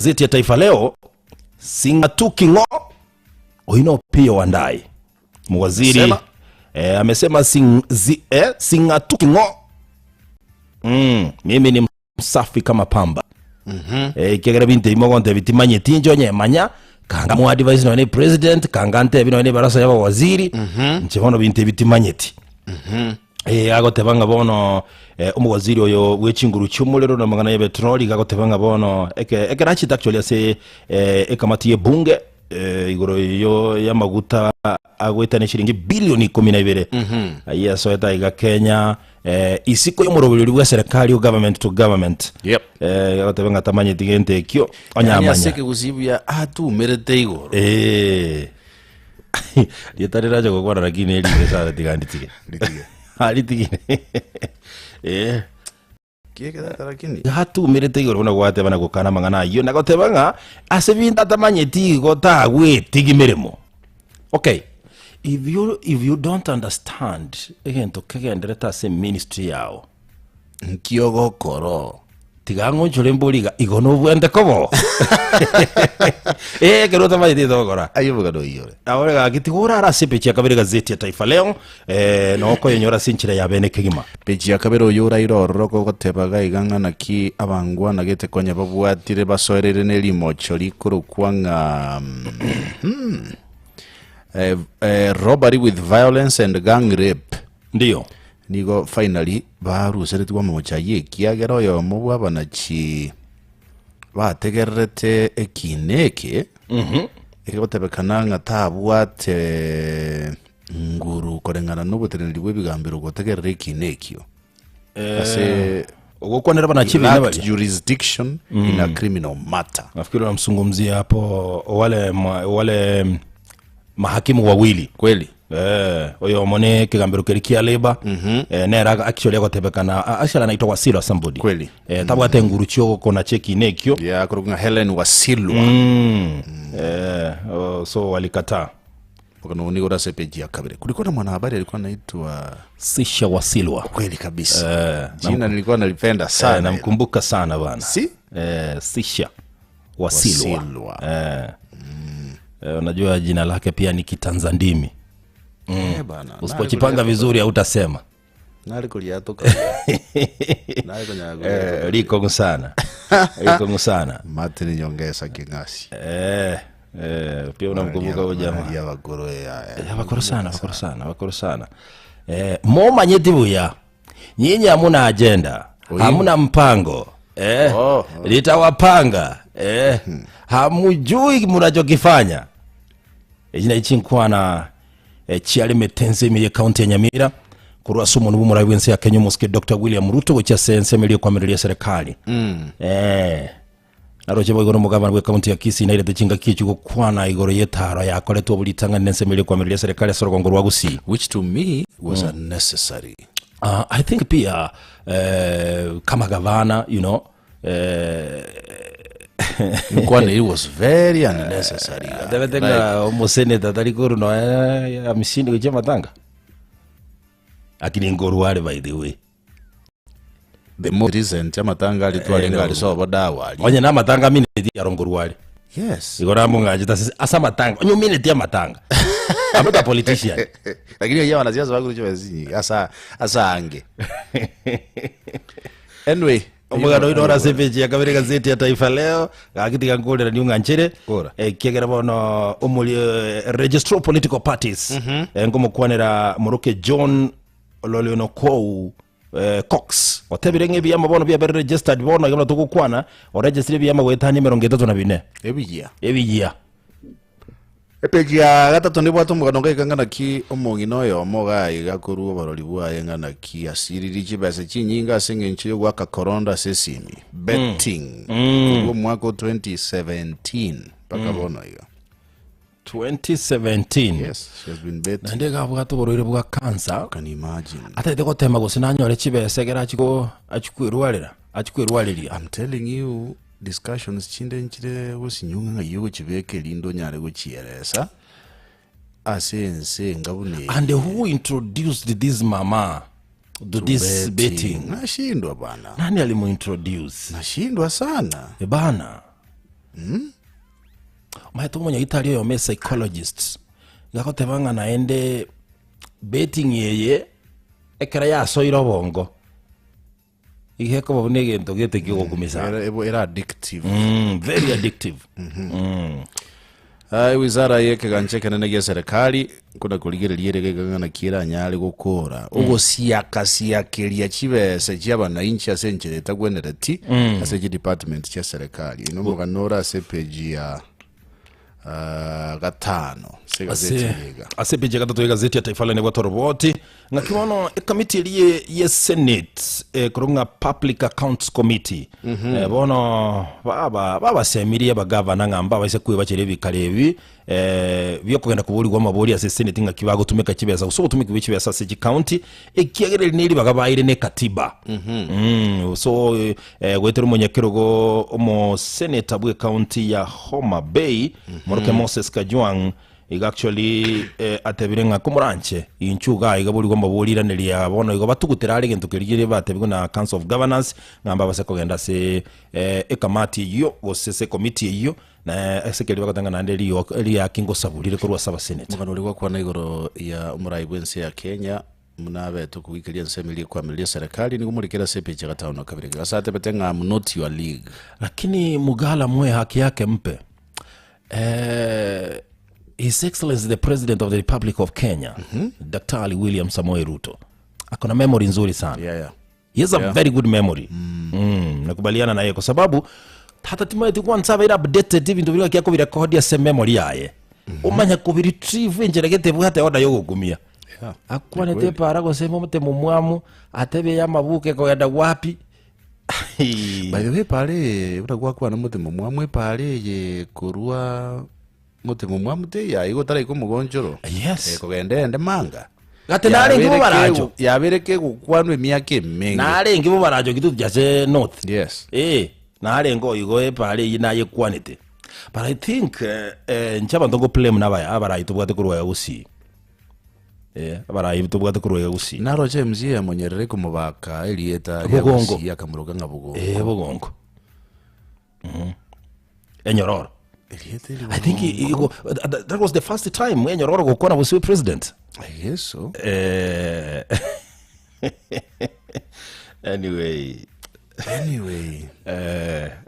gazeti ya Taifa Leo, Singatuki ngo Oino Pio Wandai. Mwaziri amesema Singatuki ngo mimi ni msafi kama pamba. Kegera binte imogonte bitimanye tinjo nyemanya kanga mu advise no ni president kanga nte bino ni barasa yaba waziri nchibono binte bitimanyeti. Agotebanga bono umwaziri oyo wechinguru cyumulero na magana ya petroli agotebanga bono ekerachi actually ase ekamati bunge igoro yo yamaguta agwetane shilingi bilioni 12 yasoeta iga Kenya isiko yo murobiri rwa serikali government to government. Agotebanga tamanye tigente kyo onyamanya aseke gusibya atu merete igoro litarira jo gukora rakine eri besara tiganditike halitigine kiekeda tarakini hatu merete igoro na gwate bana gukana mangana yo nagotebanga asebinda tamanye tigo tagwe tigimeremo. Okay, if you don't understand egento kegendereta se ministry yao nkiyogo koro tigango njolemboliga igono bwende kobo kero tamanye tidogora ayobuga do yore awega gitigura arasepechi akabere gazeti ya Taifa Leo noko yenyora sinchira ya bene kegima peji akabero yura iroro gotebaga igangana ki abangwa nagete konya babwatire basoerere nelimo chori kurukwanga robbery with violence and gang rape ndio nigo finally baruseretwa mocha yekiagero yo mubwa nachi bategerete ekineke egotebekana ngatabwate nguru korengana n'ubutereneri bw'ibigambiro gotegerere ekinekyo ase ugokonera banachibina bali jurisdiction in a criminal matter. Nafikiri unamzungumzia hapo wale mahakimu wawili kweli oyo mone kigambiro kerikia leba nera actually agotebekana ashala naitwa Wasilwa somebody kweli tabwate nguru cyo kona cheki nekyo ya kurunga Helen Wasilwa so walikataa wakano ni gorase peji ya kabere kulikuwa na mwanahabari alikuwa anaitwa Sisha Wasilwa kweli kabisa jina nilikuwa nalipenda sana namkumbuka sana bana Sisha Wasilwa unajua jina lake pia ni Kitanzandimi bana usipochipanga vizuri hautasema naliko liatoka naliko nyago liko sana Martin Nyongesa Kingasi pia unamkumbuka huyo jamaa ya bagoro bakoro sana moma nyetibuya nyinyi hamuna agenda hamuna mpango litawapanga hamujui mnachokifanya ejina ichinkwana chiale metenze miye county ya Nyamira kurwa sumu nubu murabi wensi ya Kenya Muske Dr. William Ruto gocha sense miliyo kwa miliyo serikali naroche boigoro mugabana gwe county ya Kisii na ile techinga kichu gukwana igoro yetaro yakoletwa bulitanga nense miliyo kwa miliyo serikali asoro ngoro wagusi which to me was unnecessary. I think pia kama gavana you know Mkwani it was very unnecessary. Davetenga umuseneta talikuru no amishindi kuche matanga akini ngoru wale by the way the more recent matanga alitwalenga alisoba dawa onye na matanga minute ya ngoru wale yes igora munga jita asa matanga onye minute ya matanga abata politician lakini yeye wanaziaza wako chobezi asa ange anyway omugano inora sepeji akabere gazeti ya Taifa Leo gakitika ngolera ni unganchere kiagera bono umuli registrar political parties ngomukwanera muruke John Ololiono Kou Cox otebirenge biyama bono bya registered bono yamna tukukwana o register biyama gwetani 34 ebigia epeji ya gatatu ni bwatu mugano ngana ki omongino yo moga igakuru barori bwa yengana ki asiriri chibase chinyinga singenchi gwa kakoronda sesimi betting kwa mwaka 2017 paka bono hiyo 2017 yes she has been betting ndega bwato borore bwa cancer can imagine ata ite gotema gusinanyore chibese gera achikwirwalira I'm telling you discussions chinde nchire wosinyunga ngayo chibeke lindo nyare guchieresa asense ngabune. And who introduced this mama to this betting? Nashindwa bana. Nani alimu introduce? Nashindwa sana. Bana. Mahetu mwenye itali yo me psychologists. Gako tebanga naende betting yeye ekera ya soiro bongo. Igeko babune gento gete kigogumisa. Era addictive. Very addictive. Wizara yeke gancheke nene gya serikali kuna kuligiriria regegana kira nyali gukura ugo siakaria chibese cy'abana inchi asenjere tagwenereti aseje department cya serikali ino muganora ase page ya gatano ase page ya gatatu ya gazeti ya Taifa Leo Roboti ngakibono committee iliye ye Senate kurunga Public Accounts Committee bono baba semiriye bagavana ngamba base kwiba kirebi karebi byo kugenda kuburi kwa mabori ase Senate ngakibago tumeka kibeza uso tumeka bikibeza ase county ekiyagere niri bagabayire ne katiba so gwetero munyakirogo omo Senator bwe county ya Homa Bay Moroke Moses Kajwang actually atebirenga kumuranche inchuga igaburi kwa mabolira neli ya bono igo batugutera ari gento kirigire batebwe na Council of Governance ngamba base kugenda se ekamati yo gosese committee yo na esekeli bakatanga na ndeli yo eli ya kingo sabulire ko rwasaba Senate mugano uri kwa na igoro ya umurayi bwense ya Kenya munabe tukuwikiria nsemili kwa milia serikali ni kumurikira sepe cha gatano kabiri gasate betenga not your league lakini mugala mwe haki yake mpe His Excellency the President of the Republic of Kenya, Dr. William Samoei Ruto. Akona memory nzuri sana. Yeah. He has a very good memory. Nakubaliana na yeye kwa sababu hata timu yetu kwanza ira updated hivi ndio vile yako record ya same memory yae. Umanya ku retrieve njeregete bwate oda yo gugumia. Akwane te para go sema mute mumwamu atebe ya mabuke ko yada wapi. By the way pale utagwa kwa na mute mumwamu pale ye kurua mute mumwamute ya igo tara iko mugonjoro kugende ende manga gate nare ngibo barajo yabereke gukwanwe myake mengi nare ngibo barajo gitu jase north yes nare ngo igo pale yinaye kwanete but I think nchaba ndongo play mnabaya abarayi tubwate kurwa ya usi abarayi tubwate kurwa ya usi naro James ye monyerere kumubaka elieta ya usi yakamuruka ngabugo bugongo enyororo I think that was the first time when Nyororo gukona was president. I guess so. Anyway,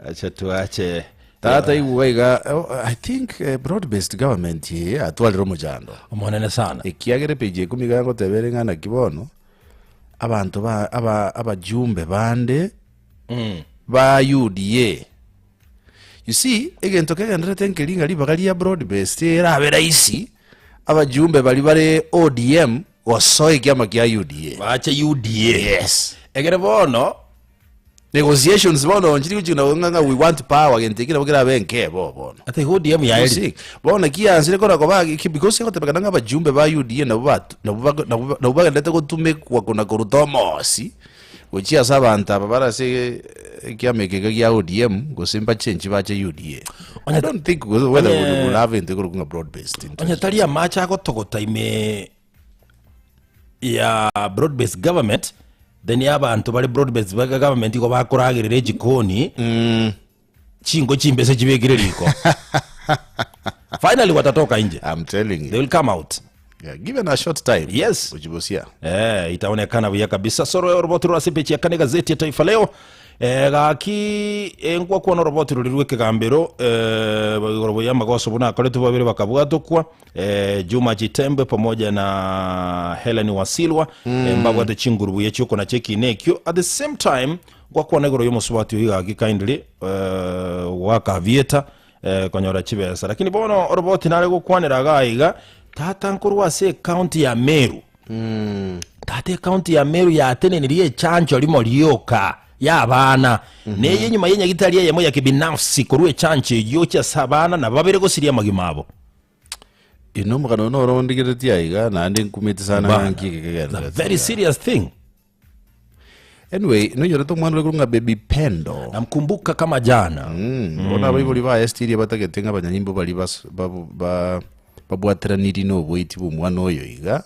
acha tuache tata iwega I think broad-based government ye atwaliro mujando omonene sana ekiagere peje kumigango teberenga na kibono abantu abajumbe bande ba UDA. You see, egento kegenda tenkelinga libagali ya broad-based era abera isi abajumbe bali bare ODM wasoye kyama kya UDA. Bache UDA. Yes. Egere bono negotiations bono nchiri kuchina nganga we want power gentekira bukira benke bono. Ate ODM ya eli. Bono kia ansire kora koba because yako tebakanga abajumbe ba UDA na bubagenda gutume kwa kuna kurutomosi. Uchia sabanta babara se kiamekeka kya ODM gosimba change bache UDA. I don't think whether we will have into a broad-based. Onyatalia macha agotogota ime ya broad-based government then yabantu bali broad-based government iko bakoragirire jikoni chingo chimbese chibegire liko. Finally watatoka nje. I'm telling you. They will come out. Yeah, given a short time. Yes. Ujibusia. Itaonekana buya kabisa. Soro roboti rwa sepechi ya kane gazeti ya Taifa Leo. Gaki ngwa kuona roboti ruriwe kegambero robo ya magoso buna akoletu babiri bakabwato kwa Juma Chitembe pamoja na Helen Wasilwa mbagwate chinguru buye cyoko na cheki nekyo at the same time ngwa kuona goro yomo swati yiga kindly waka vieta konyora chibesa lakini bono roboti nale gukwanira gaiga tata nkuru wase county ya Meru tate county ya Meru ya teneniriye chancho limo lioka ya bana neye nyuma yenya gitari ya moya kibinafsi kuruwe chancho yocha sabana na babere go siria magimabo ino mukano no rondigire tiaiga na ndi nkumiti sana nkikegera very serious thing. Anyway no nyoro to mwana kurunga baby Pendo namkumbuka kama jana bona bayibuli ba STD batagetenga abanyanyimbo bali babwatira niri no bwiti bumwana oyo iga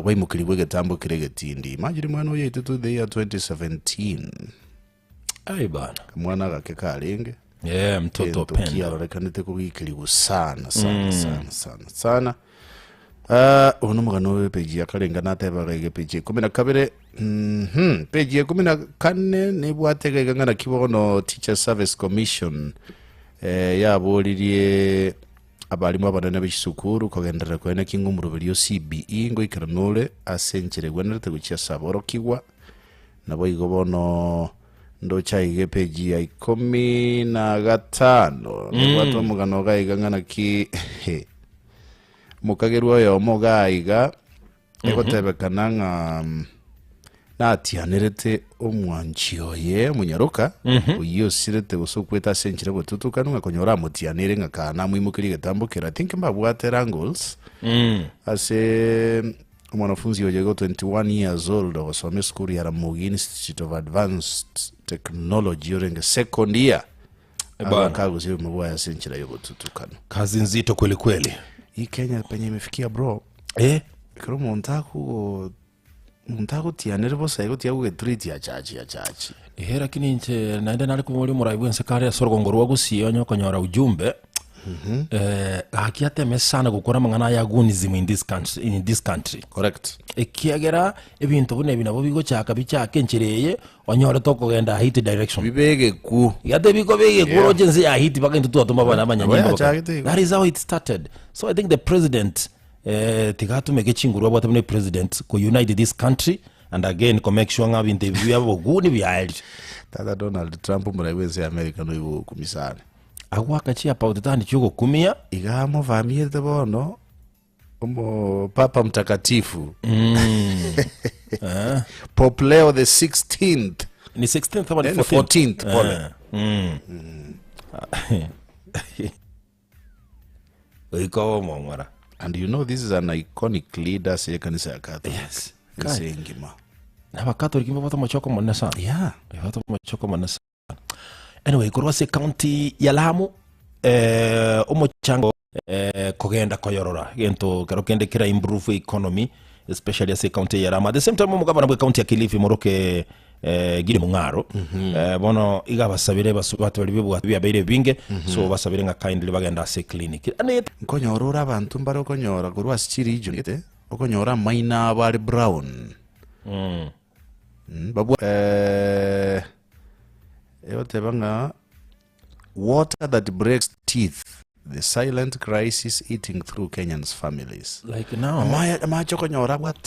waimukiri bwegetambo kiregetindi imagine mwana oyo itutu the year 2017 ai bana mwana gake kalenge mtoto pendo arorekanite kugikirigu sana uno mugano we page ya karenga natebaga ige page 12 page ya 14 ni bwatega igangana kibono Teacher Service Commission yaburirie abarimu abanene b'isukuru kugendera kwene kingumurubiri yo CBE ngo ikaranule asenjere gwenerete gucia saboro kigwa nabo igobono ndo chaige page ya 15 ni watu mugano ga igangana ki mukagerwa yo mogaiga egotebekana nga natianerete omwanchio ye munyaruka uyo sirete gusukweta senchire gututuka nunga konyora mutianire nga kana mwimukiri getambukira think mbabwate angles ase mwanafunzi yego 21 years old wasome school ya Ramogi Institute of Advanced Technology during second year kaguzi mubwa ya senchire yo gututuka kazi nzito kweli kweli hii Kenya penye imefikia bro kero muntaku tianere bosa yego tiagu getreat ya chachi lakini nche naenda nali kumuli muraibu ensekari ya sorgongo rwa gusiyo nyoko nyora ujumbe hakiateme sana gukora mangana ya gunism in this country correct ekiagera ebintu bune binabo bigo chaka bichake nchereye onyore toko genda hit direction bibege ku yate bigo bege ku rojenzi ya hit baka ntutu atuma bana abanyanyimbo that is how it started. So I think the president tigatu mege chinguru abo tabone president ko unite this country and again ko make sure ngabinte byabo guni byali tata Donald Trump murabenze America no ibo kumisana agwaka chia pautani chuko kumia igamo famie de bono como papa mtakatifu Pope Leo the 16th ni 16th ama 14th pole iko mongora. And you know this is an iconic leader say kanisa ya Catholic. Yes. Sengima. Na Catholic mbata machoko mwana sana. Yeah. Mbata machoko mwana sana. Anyway, kurwase county ya Lamu umochango kogenda koyorora gento karokende kira improve economy especially as county ya Lamu. At the same time mugabana bwe county ya Kilifi moroke giri mungaro bono igabasabire basubatu bali bibwa byabeire binge so basabire nga kindly bagenda se clinic nkonyorora abantu mbaro konyora kurwase chirijo ite okonyora maina bali brown babu tebanga water that breaks teeth, the silent crisis eating through Kenyans' families. Like now, ama chokonyora what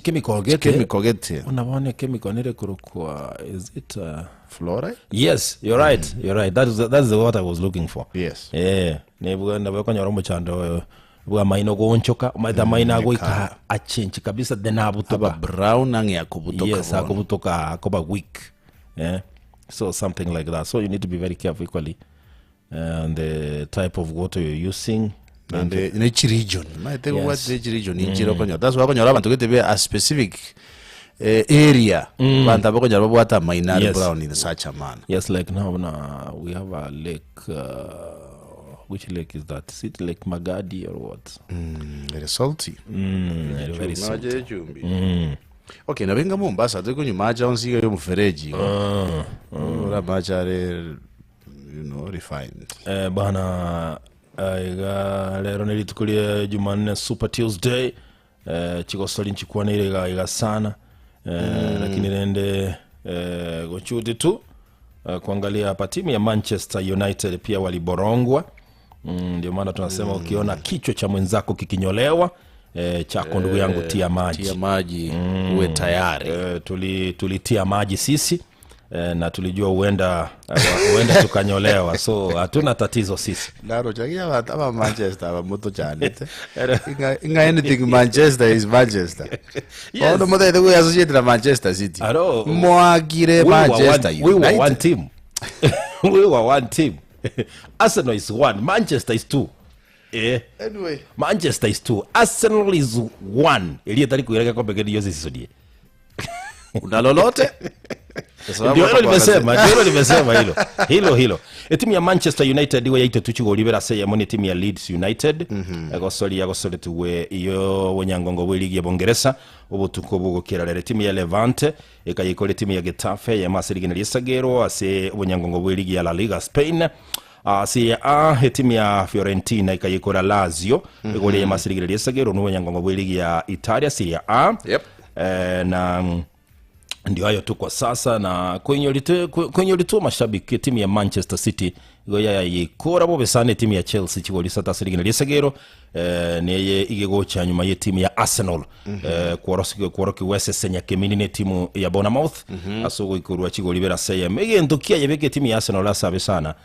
chemical gete unabone chemical nile kurukwa, is it fluoride? Yes, you're right. You're right. That's what I was looking for. Yes. Nebuga ndabakonyora muchando bwa maino go onchoka maida maina go ika achenchi kabisa denabutoka brown ange akubutoka. Yes, akubutoka akoba weak. So something like that. So you need to be very careful equally and the type of water you're using and the each region. I think what the region in Chirokonyo. That's why Konyo abantu get a specific area. Banta Konyo water minor brown in such a man. Yes, like now we have a lake. Which lake is that? Is it Lake Magadi or what? Very salty. Very salty. Okay, na benga Mombasa teko nyumaja onsiga yo mfereji. Ora machare refined. Bana iga lero nilitukulie Jumanne Super Tuesday. Chiko soli nchikuwa nile iga sana. Lakini nende gochuti tu kuangalia hapa timu ya Manchester United pia waliborongwa. Ndio maana tunasema ukiona kichwa cha mwenzako kikinyolewa chako ndugu yangu tia maji uwe tayari. Tulitia maji sisi na tulijua huenda tukanyolewa, so hatuna tatizo sisi. Ndaro chagia watama Manchester wa moto chanete inga anything Manchester is Manchester. Yes. Ono moto edo associate na Manchester City mwagire Manchester we were one team. We were one team. Arsenal is one, Manchester is two. Anyway, Manchester is two, Arsenal is one. Elie tari kuireka kombe gani yote sisodie. Unalolote? Ndio nimesema hilo. Timu ya Manchester United iwe yaite tuchigo libera seya moni timu ya Leeds United. Agosole tuwe iyo Wanyangongo we ligi ya Bongereza obutuko bugokera lere timu ya Levante ekayikole timu ya Getafe ya Masirigina Lisagero ase Wanyangongo we ligi ya La Liga Spain. Serie A timu ya Fiorentina ikayikora Lazio egole ya Masirigina Lisagero no Wanyangongo we ligi ya Italia Serie A. Na ndio hayo tu kwa sasa. Na kwenye litu mashabiki timu ya Manchester City goya yikora bo besane timu ya Chelsea chigoli sata sirigina lisegero neye igegocha nyuma ye timu ya Arsenal kworoki wese senya kemini ne timu ya Bournemouth asogo ikurwa chigoli bera seya mege ndokia yebeke timu ya Arsenal asabe sana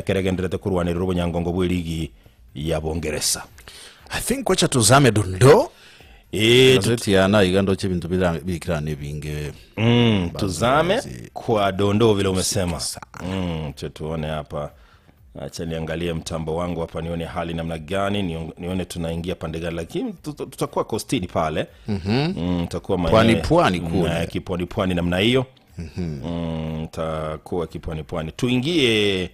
keregendrete kurwane robo nyangongo bwe ligi ya Bongereza. I think wacha tuzame dondo gazeti ya na igando chibintu bikirane binge tuzame kwa dondo vile umesema. Tuone hapa, acha niangalie mtambo wangu hapa nione hali namna gani, nione tunaingia pande gani, lakini tutakuwa kostini pale. Tutakuwa pwani kule kipwani namna hiyo. Tutakuwa kipwani. Tuingie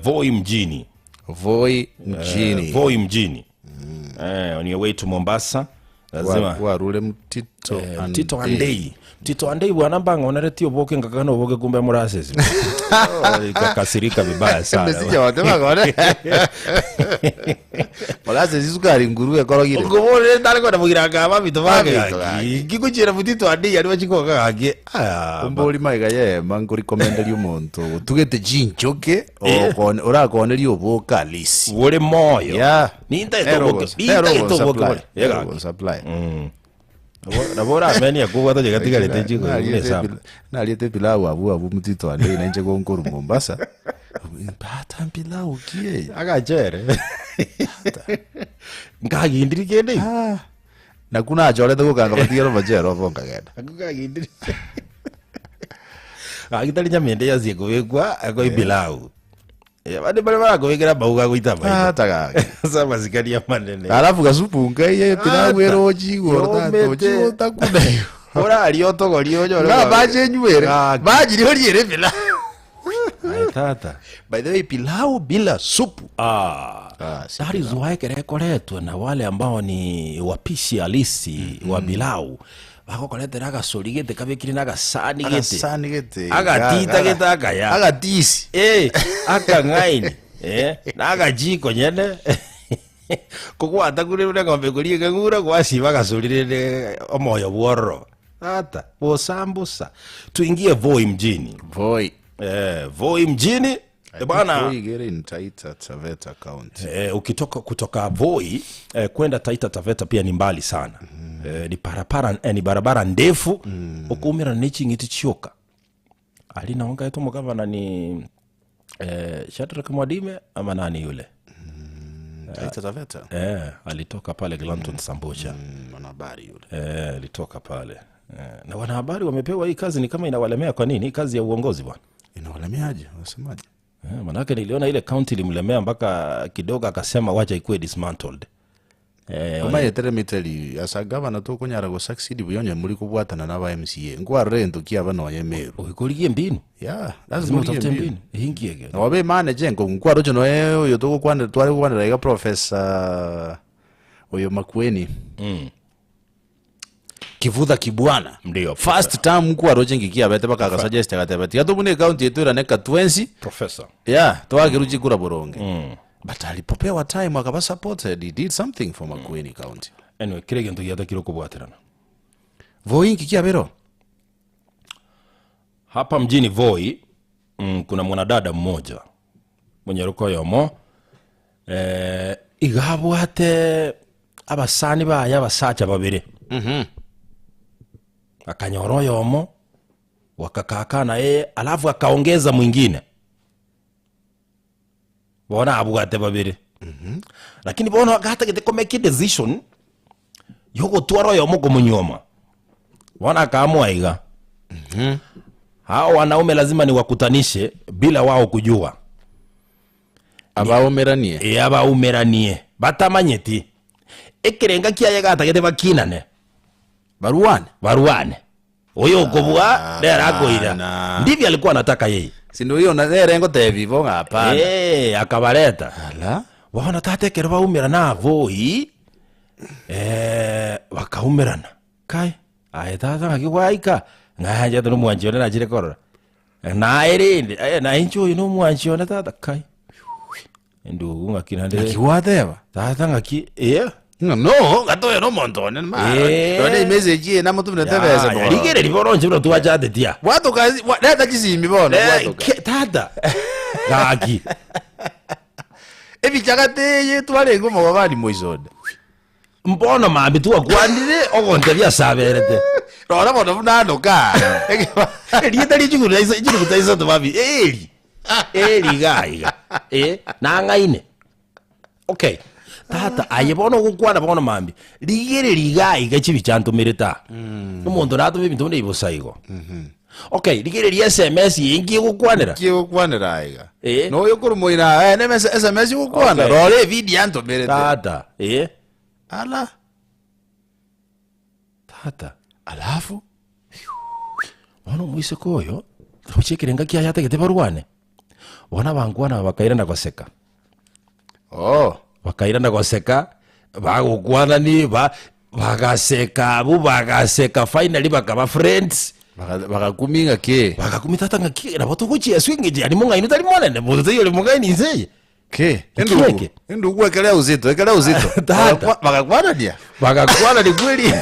Voi mjini. Voi mjini. On your way to Mombasa. Lazima warule mtito Tito Andei bwana mbanga onaretio boke ngakano boke kumbe murasesi. Ikakasirika vibaya sana. Ndisije watema ngone. Murasesi sukari nguruwe korogire. Ngobore ndale kwa mugira ngaba bito bage. Gikuchira mutito Andei ari bachikoka gage. Umboli maiga ye manguri komenderi umuntu. Tugete jinjoke urakoneri oboka lisi. Wore moyo. Yeah. Ninta itoboke. Yega supply. Nabora ameni akuwa to jegatiga leteji ko nesa. Na liete pilau abu mutito Andei na nje gonkuru Mombasa. Pata pilau kie. Agachere. Ngagindiri kende. Na kuna ajole to kanga batigero bajero bonga genda. Ngagindiri. Agitali nyamende yaziko wegwa ago pilau. Bade bale wegera bauga goitama. Taga. Sasa zikali ya manene. Alafu gasupu ngai pilau eroji gorda toji takunayo. Ora alioto goliojo. Na baje nywere. Baje liore pilau. Tata. By the way, pilau bila supu. That is why kerekoletwe na wale ambao ni wapishi halisi wa pilau. Bako kolete naga soligete kabekiri naga sani gete. Agatita geta akaya. Agatisi. Aka ngaini. Naga jiko nyene. Koko atakure una ngombe kuliga ngura kwa siba gasolire omoyo bworo. Ata bosambusa. Tuingie Voi mjini. Voi mjini. Bwana Voi gere in Taita Taveta County. Kutoka Voi kwenda Taita Taveta pia ni mbali sana. Ni barabara ndefu. Ukumira nichi ngiti chioka. Alina wanga yetu mugavana ni Shadrack Mwadime ama nani yule? Taita Taveta. Alitoka pale Glanton Sambosha. Wanahabari yule. Alitoka pale. Na wanahabari wamepewa hii kazi, ni kama inawalemea. Kwa nini? Hii kazi ya uongozi bwana. Inawalemeaje? Unasemaje? Manake niliona ile county limlemea mpaka kidogo akasema wacha ikuwe dismantled. Kuma yetere miteli asa governor to kunyara go succeed buyonye muri kubwatana na ba MCA. Ngwa rento kia bano yemeru. Ukuriye mbinu. Yeah, lazima utafute mbinu. Hingiege. Na wabe manage ngo ngwa rojo no yo to kwanda twari kwanda ga professor oyo Makueni. Kivudha Kibwana. Ndio. First time kwa roje ngikia bete baka ka suggest gatebati. Gato bune county yetu ira neka 20 professor. Yeah, twagiruji kura boronge. But alipopewa time akaba supported, he did something for Makueni County. Anyway, kirege ndo yata kiro kubwaterana. Voi ngikia bero. Hapa mjini Voi kuna mwanadada mmoja mwenye ruko yomo igabwate abasani baya basacha babiri. Akanyoro yomo wakakaka na alafu akaongeza mwingine. Bona abugate babiri. Lakini bona wakata gete make decision yoko twaro yomo kumunyoma. Bona akaamua iga. Hao wanaume lazima ni wakutanishe bila wao kujua. Abaumeranie. Abaumeranie. Batamanyeti. Ekerenga kiaye gata gete bakinane. Baruane. Huyo kubwa dera akoira. Ndivyo alikuwa anataka yeye. Si ndio hiyo na rengo tevivo hapana. Akabaleta. Ala. Wana tatekera baumira na voi. Wakaumirana. Kai. Tata ngakigwaika. Ngahanja no mwanjone na jire korora. Na irinde. Na incho no mwanjone tata kai. Ndugu ngakinande. Kiwatheva. Tata ngaki no gatoya no montone ma dole message na mutu mnatebeza ya ligere liboronje bro tuwajade tia watu kazi data kizimi bona watu tata gaki ebi chagate ye twarengo mo bali moizode mbona mambi tuwa kwandire ogonte bya saberete rora bona funano ka elieta lijugura izo kutaizo to babi eli gaiga na ngaine okay tata ayebona gukwana bona mambi ligere ligai gachibi chanto mereta umuntu nato bintu ne ibosaigo okay ligere li SMS yingi gukwanira aiga no yokuru moina ne SMS gukwana role video anto mereta tata ala tata alafu ono muise koyo tuchekirenga kia yate gete barwane bona bangwana bakaira na goseka bakaira na goseka bagukwana ni bagaseka bagaseka finally bakaba friends bakakuminga ke bakakumita ngaki na boto kuchi swingi ani munga inu tali mwana ne boto yole munga ni nzeye ke ndugu ekelea uzito bakakwana dia bakakwana ni kweli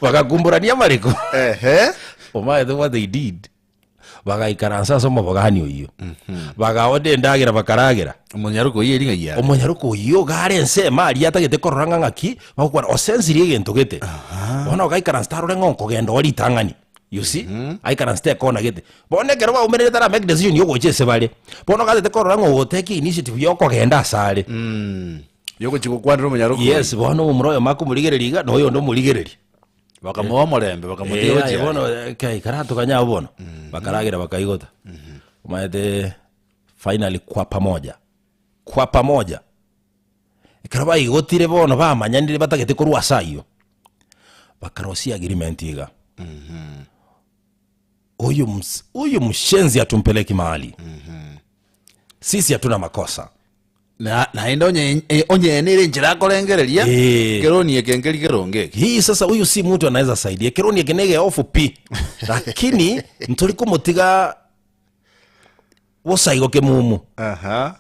bakakumburania mariko omaye what they did bagaikaransa somo bagani oyo bagaode ndagira bakaragira umunyaruko yiye linga ya umunyaruko yo gare nse mali atagete koranga ngaki bakwa osensiri egento gete bona bagaikaransa tarore ngonko gendo ori tangani you see aikaransa kona gete bone kero ba umerere tara make decision yo gochese bale bona gate koranga ngo take initiative yo kogenda asale yoko chikukwandira umunyaruko yes bona umroyo makumuligereriga no yo ndo muligereri bakamuwa morembe bakamudiyoje bono kai karato kanya bono bakaragira bakaigota umaete finally kwa pamoja ikaraba igotire bono bamanyanire batagete korwa sayo bakarosia agreement iga huyu mshenzi atumpeleki mahali sisi hatuna makosa na enda onye nire njira kolengereria keroni ekengeri keronge hii sasa huyu si mtu anaweza saidia keroni ekenege ofu pi lakini ntuliko mutiga wosaigo ke mumu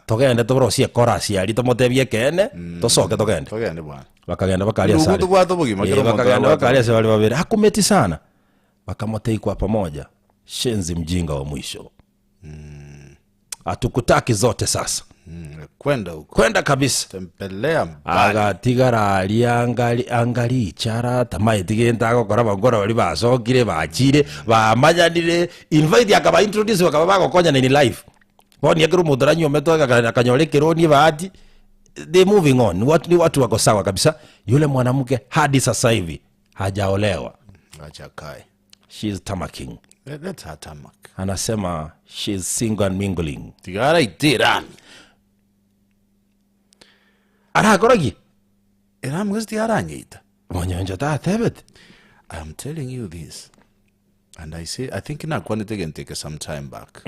togende tobrosia korasi ali tomotebie kene tosoke togende bwana bakagenda bakalia sare ndugu bwato bugima kero bakagenda bakalia sare babere hakumeti sana bakamotei kwa pamoja shenzi mjinga wa mwisho atukutaki zote sasa kwenda kabisa tempelea agatigara ali angali ichara tamaye tigenda gukora bagora bali basokire bachire bamanyanire invite akaba introduce bakaba bagokonya ni live boni yakuru mudaranyo meto akanyole keroni baati they moving on watu wako sawa kabisa yule mwanamke hadi sasa hivi hajaolewa achakai she is tamaking that's her tamak anasema she is single and mingling tigara itirani arakoragi mwezi aranyita monyonja ta tebet I'm telling you this and I think na kwani again take some time back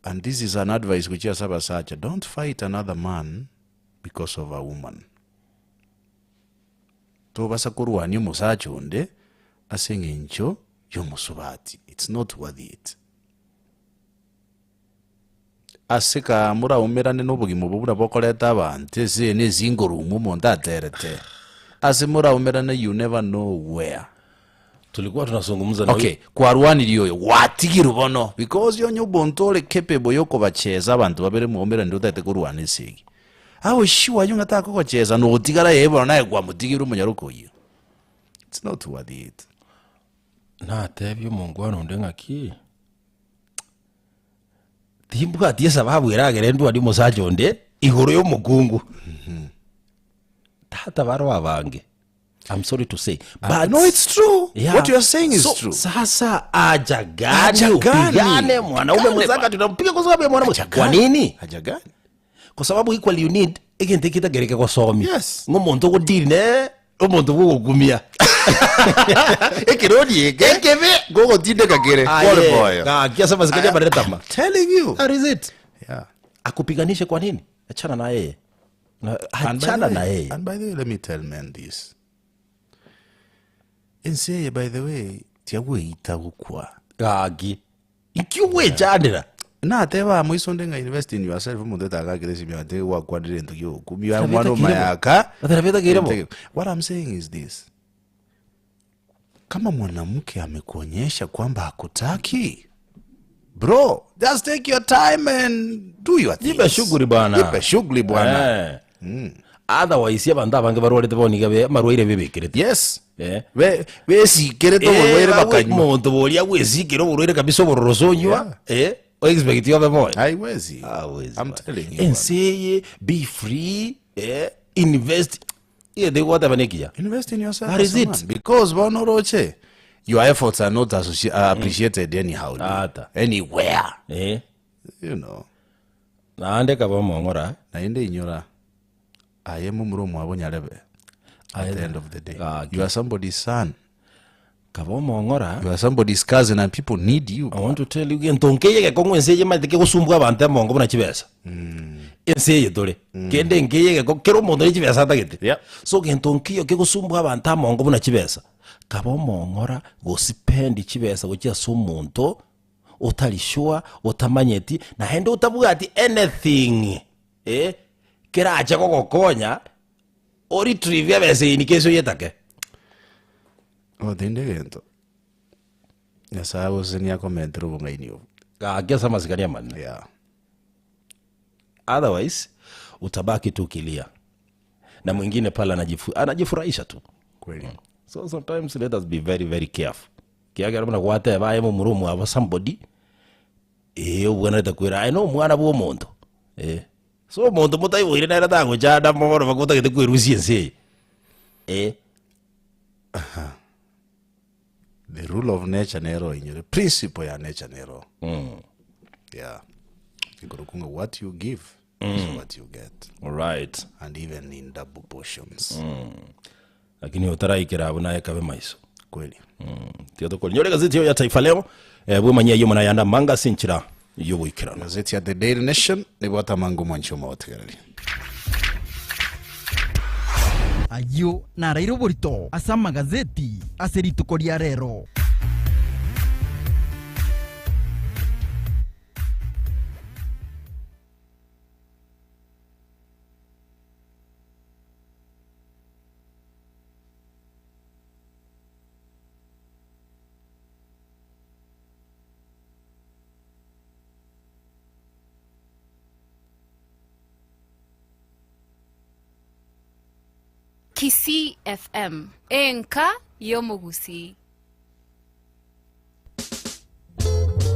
and this is an advice which is sabasacha don't fight another man because of a woman to basa kurwani musacha onde asengencho yomusubati it's not worth it asika mura umerane n'obugimo bubura bokoreta abantu ese nezingorumu monda terete asimura umerane you never know where tulikuwa tunazungumza na okay kwa rwani liyo watigiru bono because yo nyobontole capable yoko bacheza abantu babere mu omera ndo tate kurwana sigi aho shiwa yo ngata ko bacheza no utigara yebo naye kwa mutigiru munyaruko yo it's not worth it na tebyo mungwano ndenga ki timbwa tiesa babu iragere ndu adi musacho nde iguru yo mugungu tata baro abange I'm sorry to say but no it's true what you are saying is true sasa ajagani upigane mwanaume mzaka tunampiga kwa sababu ya mwanaume kwa nini ajagani kwa sababu equal you need egente kita gereke kwa somi yes ngomonto ko deal ne omonto gugugumia ekironi ekebe gogo tinde kagere pole boy kiasa masikaja baretama telling you that is it. yeah, Akupiganishe kwa nini? Achana na yeye. Achana na yeye. And by the way, let me tell men this. Enseye, by the way, tiawe itagukwa. Gagi. Ikiwe jandira. Na teba mwisonde nga invest in yourself mundu takagire simya te wa kwadire ntuyo kumya Tabeta mwano kiremo. mayaka. Tabeta kiremo. What I'm saying is this. Kama mwanamke amekuonyesha kwamba hakutaki, bro, just take your time and do your things. Jipe shughuli bwana. Jipe shughuli bwana. Otherwise abantu abange barwalete bonige marwaire bebekirete. Yes. We sikere to borwere bakanyu. Muntu bolia wesikire borwere kabisa bororosonywa. O expect yo bemo. Haiwezi. I'm telling you. Enseye, be free, invest. They whatever nekia. Invest in yourself. That is it. Because bonoroche, your efforts are not appreciated anyhow. Anywhere. You know. Na ande kaba mongora. Na inde inyora. Ayemu muromo abonyarebe. At the end of the day. You are somebody's son. Kaba mongora. You are somebody's cousin and people need you. I want to tell you ntonkeye ke kongo enseye matike kusumbwa abantu amongo buna chibesa. Enseye dole. Kende ngeye ke kero mondo ni chibesa tagete. Yeah. So ke ntonkiyo ke kusumbwa abantu amongo buna chibesa. Kaba mongora go spend chibesa go chia sumuntu utalishwa utamanyeti na hendo utabuga ati anything. Kera acha kokonya ori trivia bese ni keso yetake. Dinde gento. Ya sawo senia komentro bunga inyo. Gesa masikania man. Yeah. Otherwise utabaki tu kilia. Na mwingine pala anajifurahisha tu. Kweli. So sometimes let us be very very careful. Kiaga rumana kwate baye mu murumu aba somebody. Ubona takwira I know mwana bo muntu. So muntu mutai wire na rata ngo jada moro bakuta kete kwirusi ense. The rule of nature nero inyo. The principle ya nature nero. Yeah. Kikurukunga what you give is what you get. All right. And even in double portions. Lakini utaraikira abuna ekabe maiso. Kweli. Tiyo ko nyore gazeti ya Taifa Leo bwe manya yo muna yanda manga sinchira yo wikira. Gazeti ya The Daily Nation ni bota mangu mancho mawatigarali. Ayo narairo borito asa magazeti aserito koria rero. Kisii FM enka yomugusi.